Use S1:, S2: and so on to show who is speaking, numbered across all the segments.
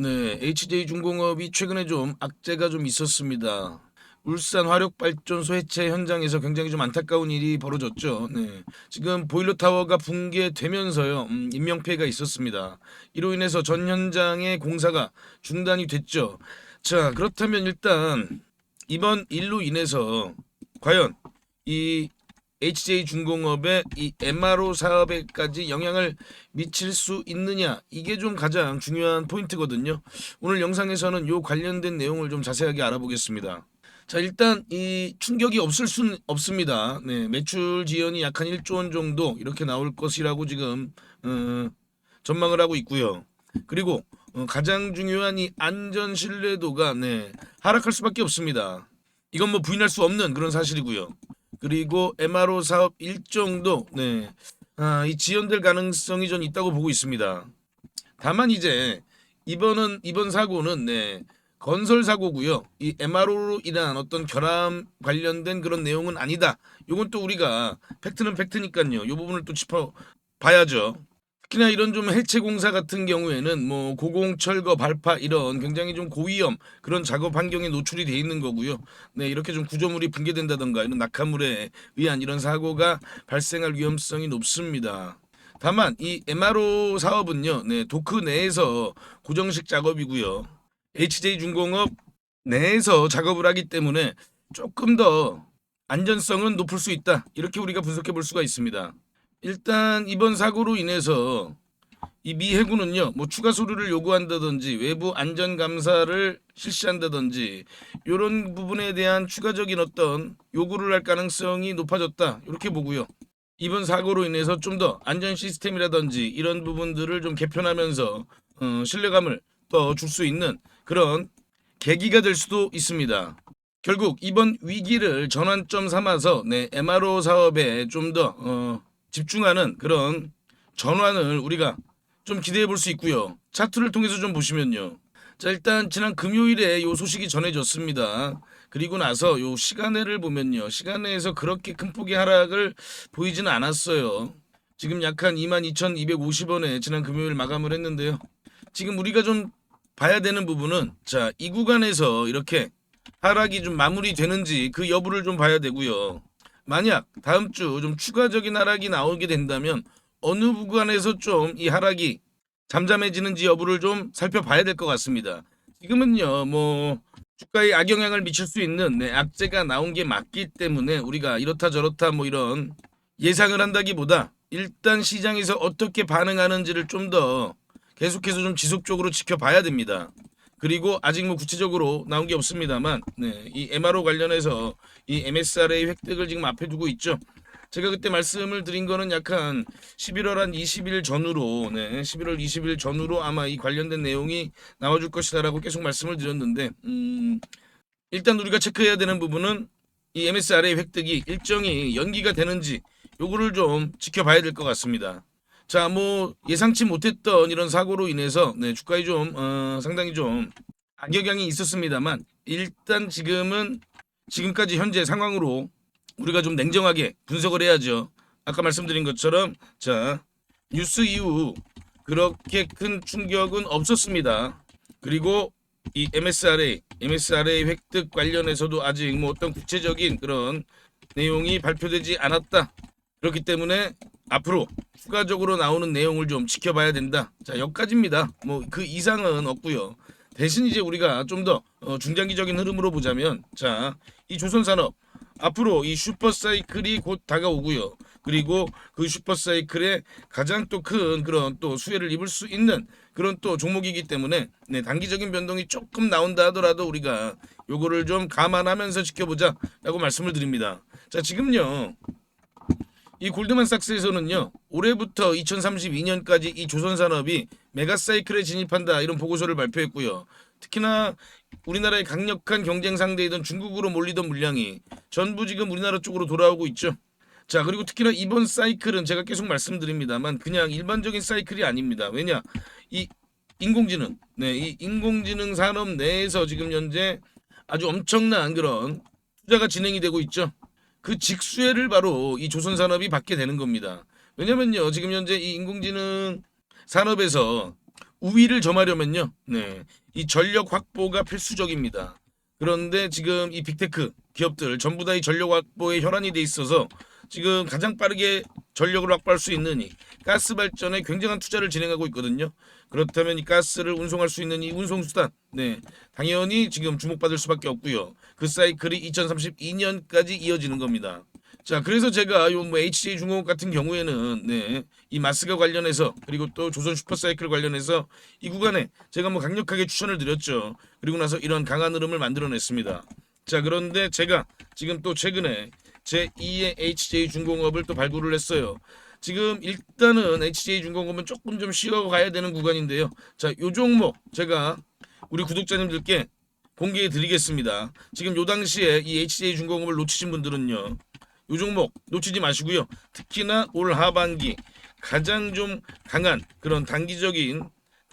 S1: 네, HJ중공업이 최근에 좀 악재가 좀 있었습니다. 울산 화력발전소 해체 현장에서 굉장히 좀 안타까운 일이 벌어졌죠. 네, 지금 보일러 타워가 붕괴되면서요, 인명피해가 있었습니다. 이로 인해서 전 현장의 공사가 중단이 됐죠. 자, 그렇다면 일단 이번 일로 인해서 과연 이 HJ중공업의 이 MRO 사업에까지 영향을 미칠 수 있느냐, 이게 좀 가장 중요한 포인트거든요. 오늘 영상에서는 요 관련된 내용을 좀 자세하게 알아보겠습니다. 자, 일단 이 충격이 없을 수는 없습니다. 네, 매출 지연이 약 한 1조 원 정도 이렇게 나올 것이라고 지금 전망을 하고 있고요. 그리고 가장 중요한 이 안전 신뢰도가 하락할 수밖에 없습니다. 이건 뭐 부인할 수 없는 그런 사실이고요. 그리고 MRO 사업 일정도 이 지연될 가능성이 좀 있다고 보고 있습니다. 다만 이제 이번 사고는 건설 사고고요. 이 MRO로 인한 어떤 결함 관련된 그런 내용은 아니다. 요건 또 우리가 팩트는 팩트니까요. 요 부분을 또 짚어 봐야죠. 특히나 이런 좀 해체 공사 같은 경우에는 뭐 고공 철거 발파 이런 굉장히 좀 고위험 그런 작업 환경에 노출이 돼 있는 거고요. 네, 이렇게 좀 구조물이 붕괴된다던가 이런 낙하물에 의한 이런 사고가 발생할 위험성이 높습니다. 다만 이 MRO 사업은요, 도크 내에서 고정식 작업이고요. HJ중공업 내에서 작업을 하기 때문에 조금 더 안전성은 높을 수 있다. 이렇게 우리가 분석해 볼 수가 있습니다. 일단 이번 사고로 인해서 이 미 해군은요, 뭐 추가 서류를 요구한다든지 외부 안전 감사를 실시한다든지 이런 부분에 대한 추가적인 어떤 요구를 할 가능성이 높아졌다. 이렇게 보고요. 이번 사고로 인해서 좀 더 안전 시스템이라든지 이런 부분들을 좀 개편하면서 신뢰감을 더 줄 수 있는 그런 계기가 될 수도 있습니다. 결국 이번 위기를 전환점 삼아서 MRO 사업에 좀 더 집중하는 그런 전환을 우리가 좀 기대해 볼 수 있고요. 차트를 통해서 좀 보시면요. 자, 일단 지난 금요일에 요 소식이 전해졌습니다. 그리고 나서 요 시간외를 보면요. 시간외에서 그렇게 큰 폭의 하락을 보이지는 않았어요. 지금 약 한 22,250원에 지난 금요일 마감을 했는데요. 지금 우리가 좀 봐야 되는 부분은 자, 이 구간에서 이렇게 하락이 좀 마무리되는지 그 여부를 좀 봐야 되고요. 만약 다음 주 좀 추가적인 하락이 나오게 된다면 어느 구간에서 좀 이 하락이 잠잠해지는지 여부를 좀 살펴봐야 될 것 같습니다. 지금은요, 뭐 주가에 악영향을 미칠 수 있는 악재가 나온 게 맞기 때문에 우리가 이렇다 저렇다 뭐 이런 예상을 한다기보다 일단 시장에서 어떻게 반응하는지를 좀 더 계속해서 좀 지속적으로 지켜봐야 됩니다. 그리고 아직 뭐 구체적으로 나온 게 없습니다만 이 MRO 관련해서 이 MSRA 획득을 지금 앞에 두고 있죠. 제가 그때 말씀을 드린 거는 약간 11월 한 20일 전후로 11월 20일 전후로 아마 이 관련된 내용이 나와줄 것이다라고 계속 말씀을 드렸는데 일단 우리가 체크해야 되는 부분은 이 MSRA 획득이 일정이 연기가 되는지 요거를 좀 지켜봐야 될 것 같습니다. 자, 뭐 예상치 못했던 이런 사고로 인해서 주가에 좀 상당히 좀 악영향이 있었습니다만 일단 지금은 지금까지 현재 상황으로 우리가 좀 냉정하게 분석을 해야죠. 아까 말씀드린 것처럼 자, 뉴스 이후 그렇게 큰 충격은 없었습니다. 그리고 이 MSRA 획득 관련해서도 아직 뭐 어떤 구체적인 그런 내용이 발표되지 않았다. 그렇기 때문에 앞으로 추가적으로 나오는 내용을 좀 지켜봐야 된다. 자, 여기까지입니다. 뭐 그 이상은 없고요. 대신 이제 우리가 좀 더 중장기적인 흐름으로 보자면 자, 이 조선산업 앞으로 이 슈퍼사이클이 곧 다가오고요. 그리고 그 슈퍼사이클에 가장 또 큰 그런 또 수혜를 입을 수 있는 그런 또 종목이기 때문에 단기적인 변동이 조금 나온다 하더라도 우리가 요거를 좀 감안하면서 지켜보자라고 말씀을 드립니다. 자, 지금요. 이 골드만삭스에서는요. 올해부터 2032년까지 이 조선산업이 메가사이클에 진입한다 이런 보고서를 발표했고요. 특히나 우리나라의 강력한 경쟁 상대이던 중국으로 몰리던 물량이 전부 지금 우리나라 쪽으로 돌아오고 있죠. 자, 그리고 특히나 이번 사이클은 제가 계속 말씀드립니다만 그냥 일반적인 사이클이 아닙니다. 왜냐? 이 인공지능, 이 인공지능 산업 내에서 지금 현재 아주 엄청난 그런 투자가 진행이 되고 있죠. 그 직수혜를 바로 이 조선산업이 받게 되는 겁니다. 왜냐면요, 지금 현재 이 인공지능 산업에서 우위를 점하려면요. 네. 이 전력 확보가 필수적입니다. 그런데 지금 이 빅테크 기업들 전부 다 이 전력 확보에 혈안이 돼 있어서 지금 가장 빠르게 전력을 확보할 수 있는 이 가스 발전에 굉장한 투자를 진행하고 있거든요. 그렇다면 이 가스를 운송할 수 있는 이 운송 수단, 네, 당연히 지금 주목받을 수밖에 없고요. 그 사이클이 2032년까지 이어지는 겁니다. 자, 그래서 제가 요 뭐 HJ중공업 같은 경우에는 네, 이 마스가 관련해서 그리고 또 조선 슈퍼사이클 관련해서 이 구간에 제가 뭐 강력하게 추천을 드렸죠. 그리고 나서 이런 강한 흐름을 만들어냈습니다. 자, 그런데 제가 지금 또 최근에 제2의 HJ중공업을 또 발굴을 했어요. 지금 일단은 HJ중공업은 조금 좀 쉬어가야 되는 구간인데요. 자, 요 종목 제가 우리 구독자님들께 공개해 드리겠습니다. 지금 요 당시에 이 HJ중공업을 놓치신 분들은요. 요 종목 놓치지 마시고요. 특히나 올 하반기 가장 좀 강한 그런 단기적인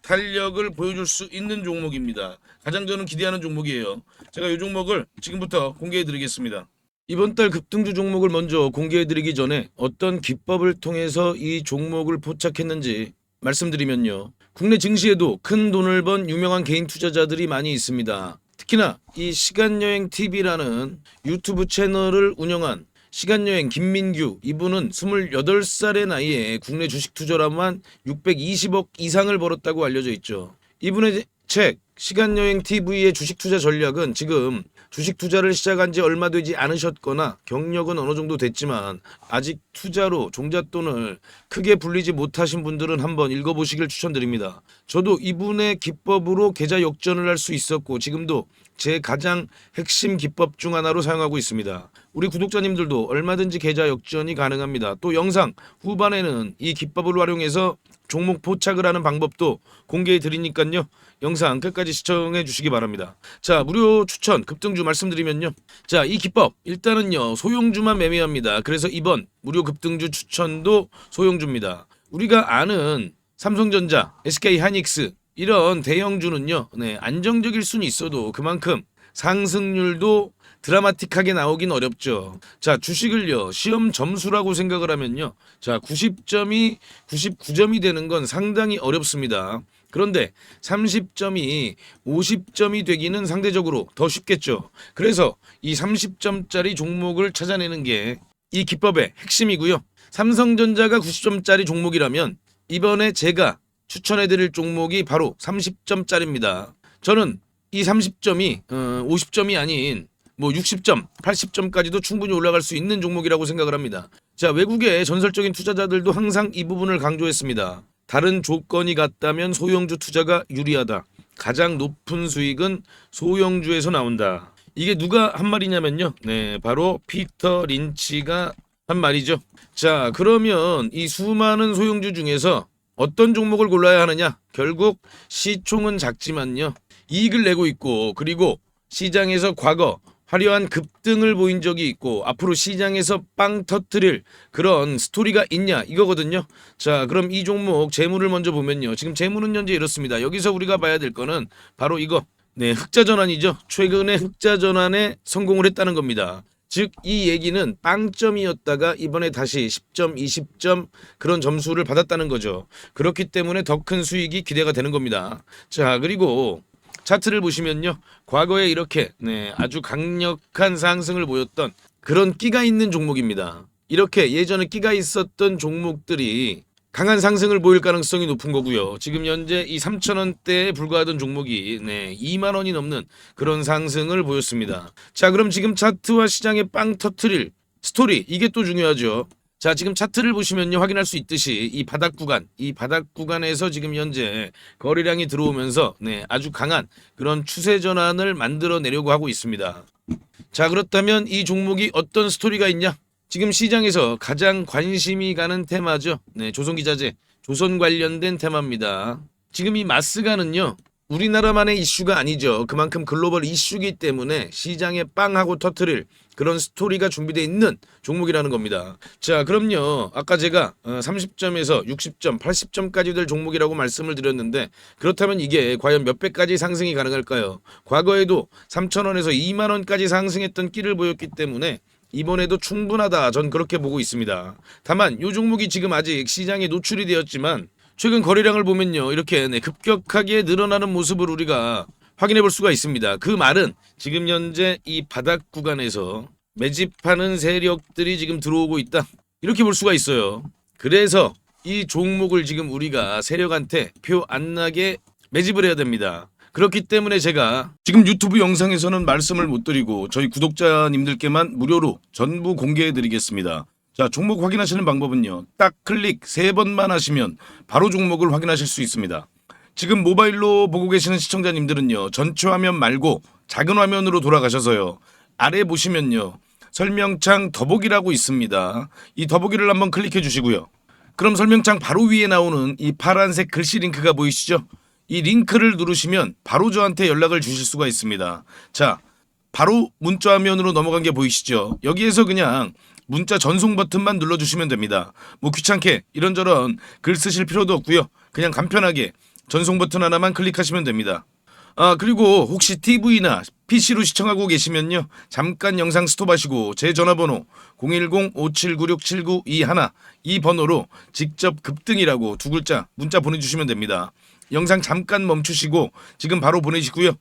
S1: 탄력을 보여줄 수 있는 종목입니다. 가장 저는 기대하는 종목이에요. 제가 이 종목을 지금부터 공개해 드리겠습니다. 이번 달 급등주 종목을 먼저 공개해 드리기 전에 어떤 기법을 통해서 이 종목을 포착했는지 말씀드리면요. 국내 증시에도 큰 돈을 번 유명한 개인 투자자들이 많이 있습니다. 특히나 이 시간여행 TV라는 유튜브 채널을 운영한 시간여행 김민규, 이분은 28살의 나이에 국내 주식 투자로만 620억 이상을 벌었다고 알려져 있죠. 이분의 책 시간여행 TV의 주식 투자 전략은 지금 주식 투자를 시작한 지 얼마 되지 않으셨거나 경력은 어느 정도 됐지만 아직 투자로 종잣돈을 크게 불리지 못하신 분들은 한번 읽어보시길 추천드립니다. 저도 이분의 기법으로 계좌 역전을 할 수 있었고 지금도 제 가장 핵심 기법 중 하나로 사용하고 있습니다. 우리 구독자님들도 얼마든지 계좌 역전이 가능합니다. 또 영상 후반에는 이 기법을 활용해서 종목 포착을 하는 방법도 공개해 드리니까요. 영상 끝까지 시청해 주시기 바랍니다. 자, 무료 추천 급등주 말씀드리면요. 자, 이 기법 일단은요. 소형주만 매매합니다. 그래서 이번 무료 급등주 추천도 소형주입니다. 우리가 아는 삼성전자, SK하이닉스 이런 대형주는요. 네, 안정적일 수는 있어도 그만큼 상승률도 드라마틱하게 나오긴 어렵죠. 자, 주식을요. 시험 점수라고 생각을 하면요. 자, 90점이 99점이 되는 건 상당히 어렵습니다. 그런데 30점이 50점이 되기는 상대적으로 더 쉽겠죠. 그래서 이 30점짜리 종목을 찾아내는 게 이 기법의 핵심이고요. 삼성전자가 90점짜리 종목이라면 이번에 제가 추천해드릴 종목이 바로 30점짜리입니다. 저는 이 30점이 50점이 아닌 뭐 60점, 80점까지도 충분히 올라갈 수 있는 종목이라고 생각을 합니다. 자, 외국의 전설적인 투자자들도 항상 이 부분을 강조했습니다. 다른 조건이 같다면 소형주 투자가 유리하다. 가장 높은 수익은 소형주에서 나온다. 이게 누가 한 말이냐면요. 네, 바로 피터 린치가 한 말이죠. 자, 그러면 이 수많은 소형주 중에서 어떤 종목을 골라야 하느냐? 결국 시총은 작지만요. 이익을 내고 있고 그리고 시장에서 과거 화려한 급등을 보인 적이 있고 앞으로 시장에서 빵 터뜨릴 그런 스토리가 있냐 이거거든요. 자, 그럼 이 종목 재물을 먼저 보면요. 지금 재물은 현재 이렇습니다. 여기서 우리가 봐야 될 거는 바로 이거. 네, 흑자 전환이죠. 최근에 흑자 전환에 성공을 했다는 겁니다. 즉 이 얘기는 빵점이었다가 이번에 다시 10점, 20점 그런 점수를 받았다는 거죠. 그렇기 때문에 더 큰 수익이 기대가 되는 겁니다. 자, 그리고 차트를 보시면요. 과거에 이렇게 아주 강력한 상승을 보였던 그런 끼가 있는 종목입니다. 이렇게 예전에 끼가 있었던 종목들이 강한 상승을 보일 가능성이 높은 거고요. 지금 현재 이 3,000원대에 불과하던 종목이 2만 원이 넘는 그런 상승을 보였습니다. 자, 그럼 지금 차트와 시장에 빵 터트릴 스토리 이게 또 중요하죠. 자, 지금 차트를 보시면요. 확인할 수 있듯이 이 바닥 구간에서 지금 현재 거래량이 들어오면서 아주 강한 그런 추세 전환을 만들어 내려고 하고 있습니다. 자, 그렇다면 이 종목이 어떤 스토리가 있냐? 지금 시장에서 가장 관심이 가는 테마죠. 조선기자재, 조선 관련된 테마입니다. 지금 이 마스가는요. 우리나라만의 이슈가 아니죠. 그만큼 글로벌 이슈이기 때문에 시장에 빵하고 터트릴 그런 스토리가 준비되어 있는 종목이라는 겁니다. 자, 그럼요. 아까 제가 30점에서 60점, 80점까지 될 종목이라고 말씀을 드렸는데 그렇다면 이게 과연 몇 배까지 상승이 가능할까요? 과거에도 3,000원에서 2만 원까지 상승했던 끼를 보였기 때문에 이번에도 충분하다. 전 그렇게 보고 있습니다. 다만 이 종목이 지금 아직 시장에 노출이 되었지만 최근 거래량을 보면요, 이렇게 급격하게 늘어나는 모습을 우리가 확인해 볼 수가 있습니다. 그 말은 지금 현재 이 바닥 구간에서 매집하는 세력들이 지금 들어오고 있다, 이렇게 볼 수가 있어요. 그래서 이 종목을 지금 우리가 세력한테 표 안 나게 매집을 해야 됩니다. 그렇기 때문에 제가 지금 유튜브 영상에서는 말씀을 못 드리고 저희 구독자님들께만 무료로 전부 공개해 드리겠습니다. 자, 종목 확인하시는 방법은요, 딱 클릭 3번만 하시면 바로 종목을 확인하실 수 있습니다. 지금 모바일로 보고 계시는 시청자님들은요, 전체 화면 말고 작은 화면으로 돌아가셔서요, 아래 보시면요, 설명창 더보기라고 있습니다. 이 더보기를 한번 클릭해 주시고요. 그럼 설명창 바로 위에 나오는 이 파란색 글씨 링크가 보이시죠? 이 링크를 누르시면 바로 저한테 연락을 주실 수가 있습니다. 자, 바로 문자 화면으로 넘어간 게 보이시죠? 여기에서 그냥 문자 전송 버튼만 눌러주시면 됩니다. 뭐 귀찮게 이런저런 글 쓰실 필요도 없고요. 그냥 간편하게 전송 버튼 하나만 클릭하시면 됩니다. 그리고 혹시 TV나 PC로 시청하고 계시면요, 잠깐 영상 스톱하시고 제 전화번호 010-5796-7921 이 번호로 직접 급등이라고 2글자 문자 보내주시면 됩니다. 영상 잠깐 멈추시고 지금 바로 보내시고요.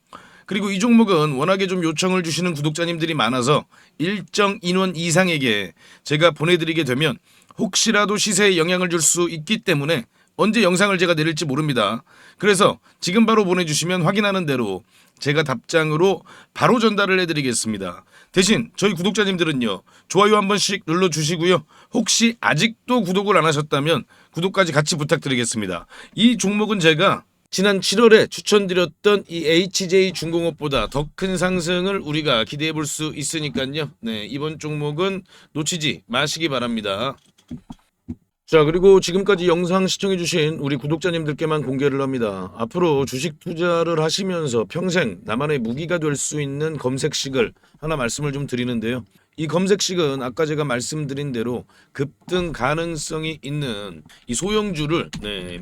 S1: 그리고 이 종목은 워낙에 좀 요청을 주시는 구독자님들이 많아서 일정 인원 이상에게 제가 보내드리게 되면 혹시라도 시세에 영향을 줄 수 있기 때문에 언제 영상을 제가 내릴지 모릅니다. 그래서 지금 바로 보내주시면 확인하는 대로 제가 답장으로 바로 전달을 해드리겠습니다. 대신 저희 구독자님들은요, 좋아요 한 번씩 눌러주시고요. 혹시 아직도 구독을 안 하셨다면 구독까지 같이 부탁드리겠습니다. 이 종목은 제가 지난 7월에 추천드렸던 이 HJ 중공업보다 더 큰 상승을 우리가 기대해 볼 수 있으니까요. 네, 이번 종목은 놓치지 마시기 바랍니다. 자, 그리고 지금까지 영상 시청해주신 우리 구독자님들께만 공개를 합니다. 앞으로 주식 투자를 하시면서 평생 나만의 무기가 될 수 있는 검색식을 하나 말씀을 좀 드리는데요. 이 검색식은 아까 제가 말씀드린 대로 급등 가능성이 있는 이 소형주를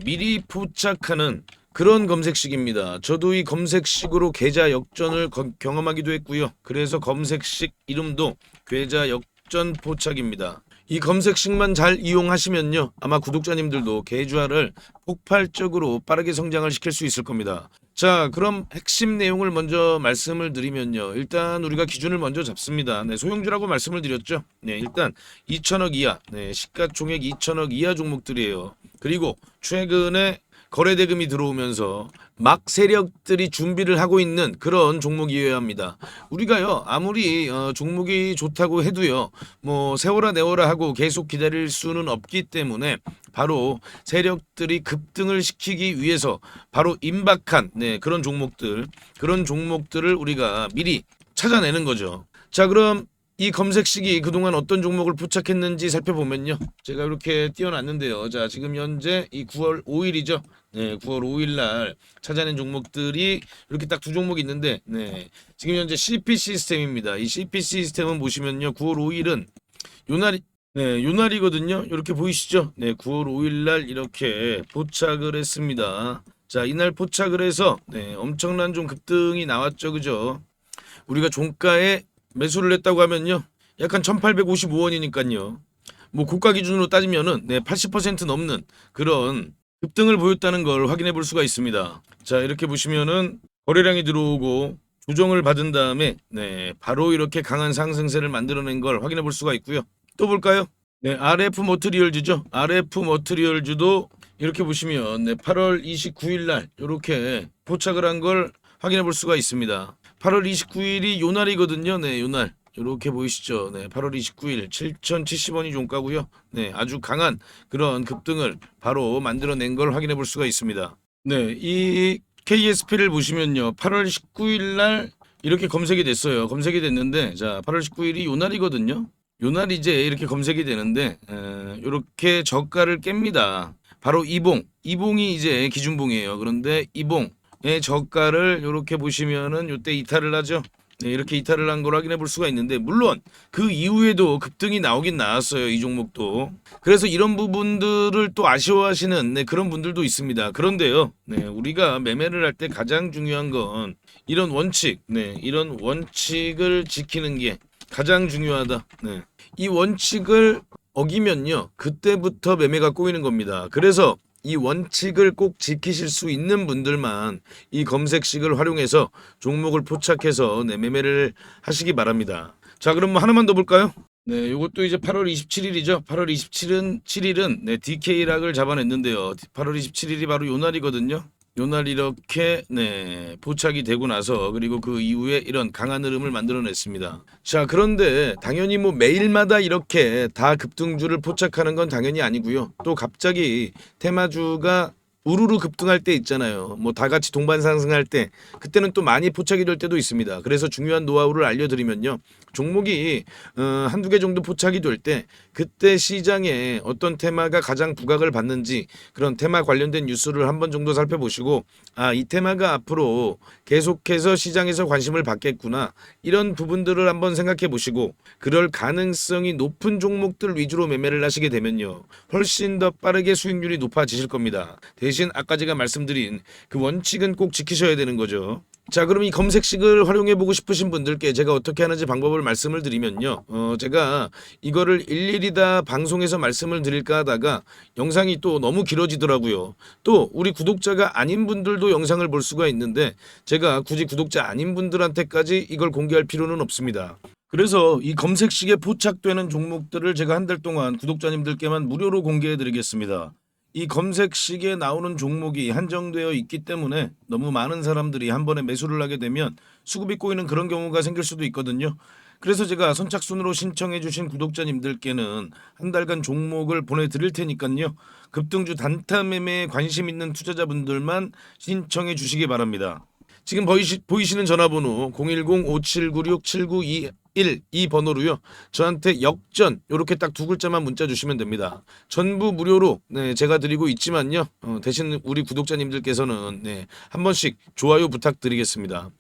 S1: 미리 포착하는 그런 검색식입니다. 저도 이 검색식으로 계좌 역전을 경험하기도 했고요. 그래서 검색식 이름도 계좌 역전 포착입니다. 이 검색식만 잘 이용하시면요, 아마 구독자님들도 계좌를 폭발적으로 빠르게 성장을 시킬 수 있을 겁니다. 자, 그럼 핵심 내용을 먼저 말씀을 드리면요, 일단 우리가 기준을 먼저 잡습니다. 소형주라고 말씀을 드렸죠. 일단 2천억 이하, 시가총액 2천억 이하 종목들이에요. 그리고 최근에 거래대금이 들어오면서 막 세력들이 준비를 하고 있는 그런 종목이어야 합니다. 우리가요, 아무리 종목이 좋다고 해도요, 뭐 세워라 내워라 하고 계속 기다릴 수는 없기 때문에 바로 세력들이 급등을 시키기 위해서 바로 임박한 그런 종목들을 우리가 미리 찾아내는 거죠. 자, 그럼 이 검색식이 그동안 어떤 종목을 포착했는지 살펴보면요, 제가 이렇게 띄워놨는데요. 자, 지금 현재 이 9월 5일이죠. 9월 5일 날 찾아낸 종목들이 이렇게 딱 두 종목이 있는데, 지금 현재 CP 시스템입니다. 이 CP 시스템은 보시면요, 9월 5일은 요날이거든요. 이렇게 보이시죠? 9월 5일 날 이렇게 포착을 했습니다. 자, 이날 포착을 해서 엄청난 좀 급등이 나왔죠, 그죠? 우리가 종가에 매수를 했다고 하면요, 약간 1855원이니까요. 뭐 고가 기준으로 따지면은 80% 넘는 그런 급등을 보였다는 걸 확인해 볼 수가 있습니다. 자, 이렇게 보시면은 거래량이 들어오고 조정을 받은 다음에 바로 이렇게 강한 상승세를 만들어낸 걸 확인해 볼 수가 있고요. 또 볼까요? RF 머티리얼즈죠. RF 머티리얼즈도 이렇게 보시면 8월 29일 날 이렇게 포착을 한 걸 확인해 볼 수가 있습니다. 8월 29일이 요날이거든요. 요날. 이렇게 보이시죠? 8월 29일 7,070원이 종가고요. 아주 강한 그런 급등을 바로 만들어낸 걸 확인해 볼 수가 있습니다. 이 KSP를 보시면요, 8월 19일 날 이렇게 검색이 됐어요. 검색이 됐는데, 자, 8월 19일이 요날이거든요. 요날이 이제 이렇게 검색이 되는데, 이렇게 저가를 깹니다. 바로 이봉이 이제 기준봉이에요. 그런데 이봉의 저가를 이렇게 보시면은 이때 이탈을 하죠. 이렇게 이탈을 한 걸 확인해 볼 수가 있는데, 물론 그 이후에도 급등이 나오긴 나왔어요, 이 종목도. 그래서 이런 부분들을 또 아쉬워하시는 그런 분들도 있습니다. 그런데요, 우리가 매매를 할 때 가장 중요한 건 이런 원칙, 이런 원칙을 지키는 게 가장 중요하다. 이 원칙을 어기면요, 그때부터 매매가 꼬이는 겁니다. 그래서 이 원칙을 꼭 지키실 수 있는 분들만 이 검색식을 활용해서 종목을 포착해서 매매를 하시기 바랍니다. 자, 그럼 뭐 하나만 더 볼까요? 네, 요것도 이제 8월 27일이죠. 8월 27일은 DK락을 잡아냈는데요. 8월 27일이 바로 요 날이거든요. 요 날 이렇게 포착이 되고 나서 그리고 그 이후에 이런 강한 흐름을 만들어냈습니다. 자, 그런데 당연히 뭐 매일마다 이렇게 다 급등주를 포착하는 건 당연히 아니고요. 또 갑자기 테마주가 우르르 급등할 때 있잖아요. 뭐 다 같이 동반 상승할 때 그때는 또 많이 포착이 될 때도 있습니다. 그래서 중요한 노하우를 알려드리면요. 종목이 한두 개 정도 포착이 될 때 그때 시장에 어떤 테마가 가장 부각을 받는지 그런 테마 관련된 뉴스를 한 번 정도 살펴보시고 이 테마가 앞으로 계속해서 시장에서 관심을 받겠구나 이런 부분들을 한번 생각해 보시고 그럴 가능성이 높은 종목들 위주로 매매를 하시게 되면요. 훨씬 더 빠르게 수익률이 높아지실 겁니다. 대신 아까 제가 말씀드린 그 원칙은 꼭 지키셔야 되는 거죠. 자, 그럼 이 검색식을 활용해 보고 싶으신 분들께 제가 어떻게 하는지 방법을 말씀을 드리면요. 제가 이거를 일일이 다 방송에서 말씀을 드릴까 하다가 영상이 또 너무 길어지더라고요. 또 우리 구독자가 아닌 분들도 영상을 볼 수가 있는데 제가 굳이 구독자 아닌 분들한테까지 이걸 공개할 필요는 없습니다. 그래서 이 검색식에 포착되는 종목들을 제가 한 달 동안 구독자님들께만 무료로 공개해 드리겠습니다. 이 검색식에 나오는 종목이 한정되어 있기 때문에 너무 많은 사람들이 한 번에 매수를 하게 되면 수급이 꼬이는 그런 경우가 생길 수도 있거든요. 그래서 제가 선착순으로 신청해 주신 구독자님들께는 한 달간 종목을 보내드릴 테니까요. 급등주 단타 매매에 관심 있는 투자자분들만 신청해 주시기 바랍니다. 지금 보이시는 전화번호 010-5796-7921 이 번호로요. 저한테 역전 요렇게 딱 두 글자만 문자 주시면 됩니다. 전부 무료로 제가 드리고 있지만요. 대신 우리 구독자님들께서는 한 번씩 좋아요 부탁드리겠습니다.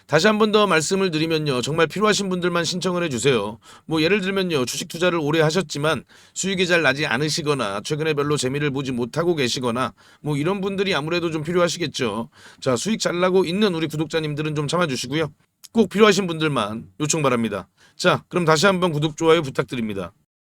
S1: 다시 한 번 더 말씀을 드리면요. 정말 필요하신 분들만 신청을 해주세요. 뭐 예를 들면요. 주식 투자를 오래 하셨지만 수익이 잘 나지 않으시거나 최근에 별로 재미를 보지 못하고 계시거나 뭐 이런 분들이 아무래도 좀 필요하시겠죠. 자, 수익 잘 나고 있는 우리 구독자님들은 좀 참아주시고요. 꼭 필요하신 분들만 요청 바랍니다. 자, 그럼 다시 한번 구독, 좋아요 부탁드립니다.